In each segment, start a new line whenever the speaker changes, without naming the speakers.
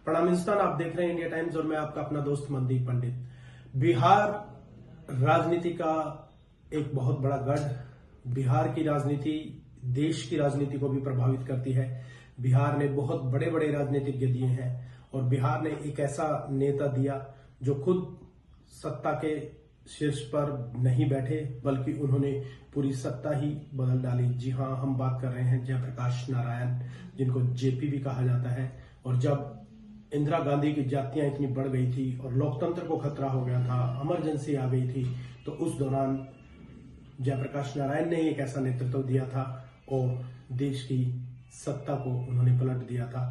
प्रणाम हिंदुस्तान, आप देख रहे हैं इंडिया टाइम्स और मैं आपका अपना दोस्त मनदीप पंडित। बिहार राजनीति का एक बहुत बड़ा गढ़। बिहार की राजनीति देश की राजनीति को भी प्रभावित करती है। बिहार ने बहुत बड़े बड़े राजनीतिज्ञ दिए हैं और बिहार ने एक ऐसा नेता दिया जो खुद सत्ता के शीर्ष पर नहीं बैठे, बल्कि उन्होंने पूरी सत्ता ही बदल डाली। जी हां, हम बात कर रहे हैं जयप्रकाश नारायण, जिनको जेपी भी कहा जाता है। और जब इंदिरा गांधी की जातियां इतनी बढ़ गई थी और लोकतंत्र को खतरा हो गया था, इमरजेंसी आ गई थी, तो उस दौरान जयप्रकाश नारायण ने एक ऐसा नेतृत्व दिया था और देश की सत्ता को उन्होंने पलट दिया था।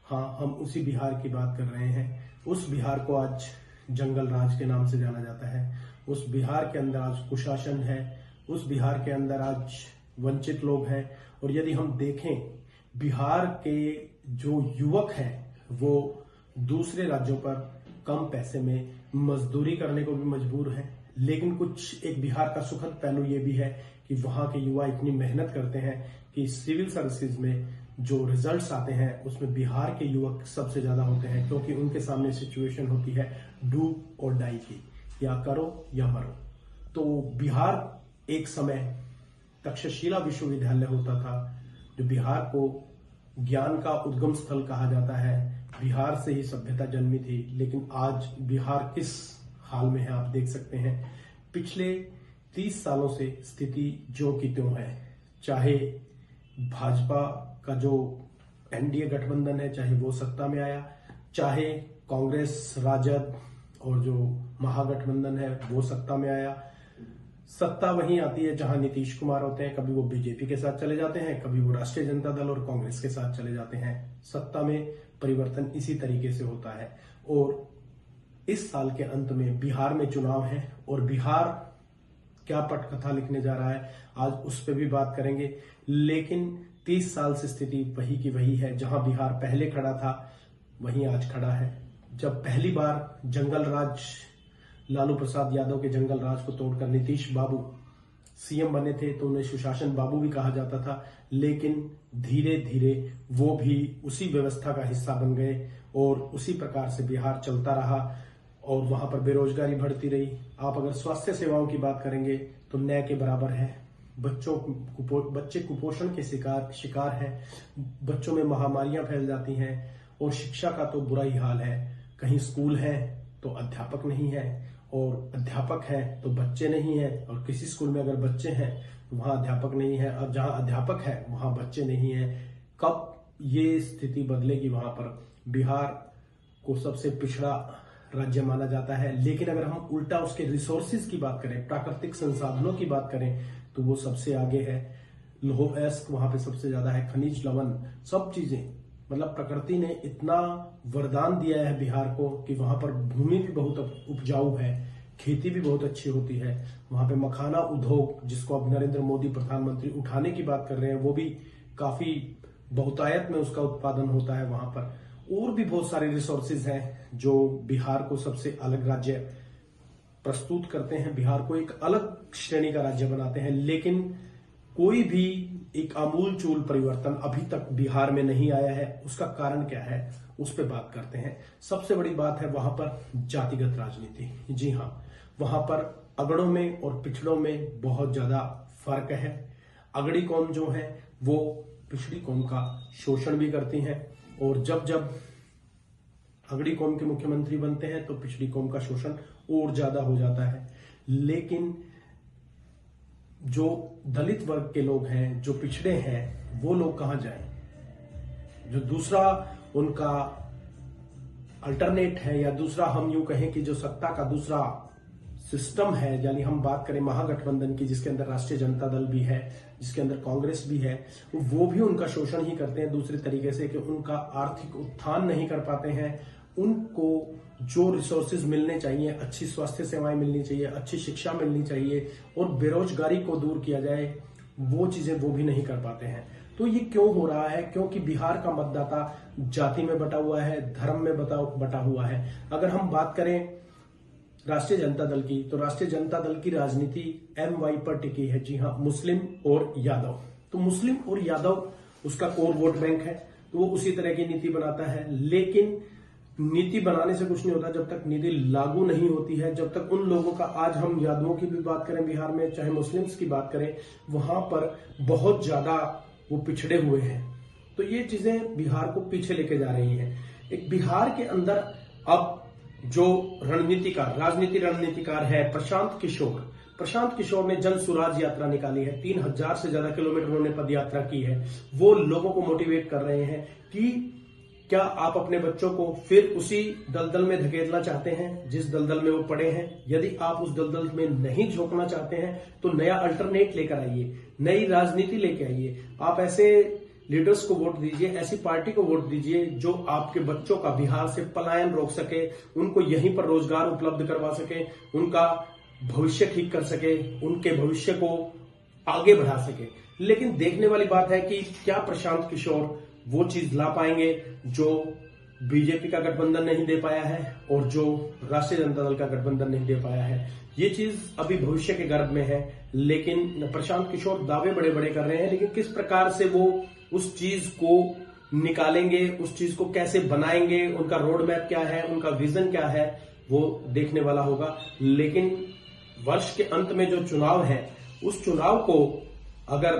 हाँ, हम उसी बिहार की बात कर रहे हैं। उस बिहार को आज जंगल राज के नाम से जाना जाता है। उस बिहार के अंदर आज कुशासन है। उस बिहार के अंदर आज वंचित लोग हैं। और यदि हम देखें, बिहार के जो युवक हैं वो दूसरे राज्यों पर कम पैसे में मजदूरी करने को भी मजबूर हैं। लेकिन कुछ एक बिहार का सुखद पहलू ये भी है कि वहां के युवा इतनी मेहनत करते हैं कि सिविल सर्विसेज में जो रिजल्ट्स आते हैं उसमें बिहार के युवक सबसे ज्यादा होते हैं, क्योंकि उनके सामने सिचुएशन होती है डू और डाई की, या करो या मरो। तो बिहार एक समय तक्षशिला विश्वविद्यालय होता था, जो बिहार को ज्ञान का उद्गम स्थल कहा जाता है। बिहार से ही सभ्यता जन्मी थी। लेकिन आज बिहार किस हाल में है आप देख सकते हैं। पिछले 30 सालों से स्थिति जो की त्यों है। चाहे भाजपा का जो एनडीए गठबंधन है, चाहे वो सत्ता में आया, चाहे कांग्रेस राजद और जो महागठबंधन है वो सत्ता में आया, सत्ता वहीं आती है जहां नीतीश कुमार होते हैं। कभी वो बीजेपी के साथ चले जाते हैं, कभी वो राष्ट्रीय जनता दल और कांग्रेस के साथ चले जाते हैं। सत्ता में परिवर्तन इसी तरीके से होता है। और इस साल के अंत में बिहार में चुनाव है और बिहार क्या पटकथा लिखने जा रहा है, आज उस पर भी बात करेंगे। लेकिन 30 साल से स्थिति वही की वही है। जहां बिहार पहले खड़ा था वहीं आज खड़ा है। जब पहली बार जंगल राज, लालू प्रसाद यादव के जंगल राज को तोड़कर नीतीश बाबू सीएम बने थे, तो उन्हें सुशासन बाबू भी कहा जाता था। लेकिन धीरे धीरे वो भी उसी व्यवस्था का हिस्सा बन गए और उसी प्रकार से बिहार चलता रहा और वहां पर बेरोजगारी बढ़ती रही। आप अगर स्वास्थ्य सेवाओं की बात करेंगे तो न के बराबर है। बच्चे कुपोषण के शिकार हैं। बच्चों में महामारियां फैल जाती हैं और शिक्षा का तो बुरा ही हाल है। कहीं स्कूल है तो अध्यापक नहीं है, और अध्यापक है तो बच्चे नहीं है, और किसी स्कूल में अगर बच्चे हैं तो वहां अध्यापक नहीं है, और जहां अध्यापक है वहां बच्चे नहीं है। कब ये स्थिति बदलेगी? वहां पर बिहार को सबसे पिछड़ा राज्य माना जाता है। लेकिन अगर हम उल्टा उसके रिसोर्सेज की बात करें, प्राकृतिक संसाधनों की बात करें, तो वो सबसे आगे है। लोह अयस्क वहां पे सबसे ज्यादा है, खनिज लवण, सब चीजें, मतलब प्रकृति ने इतना वरदान दिया है बिहार को कि वहां पर भूमि भी बहुत उपजाऊ है, खेती भी बहुत अच्छी होती है। वहां पे मखाना उद्योग, जिसको अब नरेंद्र मोदी प्रधानमंत्री उठाने की बात कर रहे हैं, वो भी काफी बहुतायत में उसका उत्पादन होता है वहां पर। और भी बहुत सारे रिसोर्सेज हैं जो बिहार को सबसे अलग राज्य प्रस्तुत करते हैं, बिहार को एक अलग श्रेणी का राज्य बनाते हैं। लेकिन कोई भी एक आमूलचूल परिवर्तन अभी तक बिहार में नहीं आया है। उसका कारण क्या है, उस पर बात करते हैं। सबसे बड़ी बात है वहां पर जातिगत राजनीति। जी हां, वहां पर अगड़ों में और पिछड़ों में बहुत ज्यादा फर्क है। अगड़ी कौम जो है वो पिछड़ी कौम का शोषण भी करती है, और जब जब अगड़ी कौम के मुख्यमंत्री बनते हैं तो पिछड़ी कौम का शोषण और ज्यादा हो जाता है। लेकिन जो दलित वर्ग के लोग हैं, जो पिछड़े हैं, वो लोग कहां जाएं? जो दूसरा उनका अल्टरनेट है, या दूसरा हम यूं कहें कि जो सत्ता का दूसरा सिस्टम है, यानी हम बात करें महागठबंधन की, जिसके अंदर राष्ट्रीय जनता दल भी है, जिसके अंदर कांग्रेस भी है, वो भी उनका शोषण ही करते हैं दूसरे तरीके से, कि उनका आर्थिक उत्थान नहीं कर पाते हैं। उनको जो रिसोर्सेज मिलने चाहिए, अच्छी स्वास्थ्य सेवाएं मिलनी चाहिए, अच्छी शिक्षा मिलनी चाहिए और बेरोजगारी को दूर किया जाए, वो चीजें वो भी नहीं कर पाते हैं। तो ये क्यों हो रहा है? क्योंकि बिहार का मतदाता जाति में बटा हुआ है, धर्म में बटा हुआ है। अगर हम बात करें राष्ट्रीय जनता दल की, तो राष्ट्रीय जनता दल की राजनीति एमवाई पर टिकी है। जी हां, मुस्लिम और यादव। तो मुस्लिम और यादव उसका कोर वोट बैंक है, तो वो उसी तरह की नीति बनाता है। लेकिन नीति बनाने से कुछ नहीं होता जब तक नीति लागू नहीं होती है, जब तक उन लोगों का, आज हम यादवों की भी बात करें बिहार में, चाहे मुस्लिम्स की बात करें, वहां पर बहुत ज्यादा वो पिछड़े हुए हैं। तो ये चीजें बिहार को पीछे लेके जा रही हैं। एक बिहार के अंदर अब जो राजनीति रणनीतिकार है प्रशांत किशोर ने जन सुराज यात्रा निकाली है। 3000 से ज्यादा किलोमीटर उन्होंने पद यात्रा की है। वो लोगों को मोटिवेट कर रहे हैं कि क्या आप अपने बच्चों को फिर उसी दलदल में धकेलना चाहते हैं जिस दलदल में वो पड़े हैं। यदि आप उस दलदल में नहीं झोंकना चाहते हैं तो नया अल्टरनेट लेकर आइए, नई राजनीति लेके आइए। आप ऐसे लीडर्स को वोट दीजिए, ऐसी पार्टी को वोट दीजिए जो आपके बच्चों का बिहार से पलायन रोक सके, उनको यहीं पर रोजगार उपलब्ध करवा सके, उनका भविष्य ठीक कर सके, उनके भविष्य को आगे बढ़ा सके। लेकिन देखने वाली बात है कि क्या प्रशांत किशोर वो चीज ला पाएंगे जो बीजेपी का गठबंधन नहीं दे पाया है और जो राष्ट्रीय जनता दल का गठबंधन नहीं दे पाया है। ये चीज अभी भविष्य के गर्भ में है। लेकिन प्रशांत किशोर दावे बड़े बड़े कर रहे हैं, लेकिन किस प्रकार से वो उस चीज को निकालेंगे, उस चीज को कैसे बनाएंगे, उनका रोड मैप क्या है, उनका विजन क्या है, वो देखने वाला होगा। लेकिन वर्ष के अंत में जो चुनाव है, उस चुनाव को अगर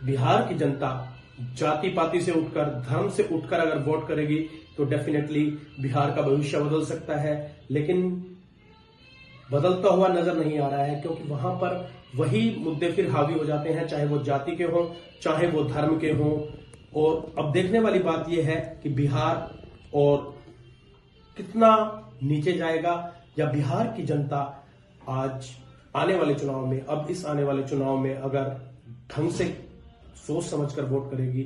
बिहार की जनता जाति पाति से उठकर, धर्म से उठकर अगर वोट करेगी तो डेफिनेटली बिहार का भविष्य बदल सकता है। लेकिन बदलता हुआ नजर नहीं आ रहा है, क्योंकि वहां पर वही मुद्दे फिर हावी हो जाते हैं, चाहे वो जाति के हों, चाहे वो धर्म के हों। और अब देखने वाली बात यह है कि बिहार और कितना नीचे जाएगा, या बिहार की जनता आज आने वाले चुनाव में, अब इस आने वाले चुनाव में अगर ढंग से सोच समझकर वोट करेगी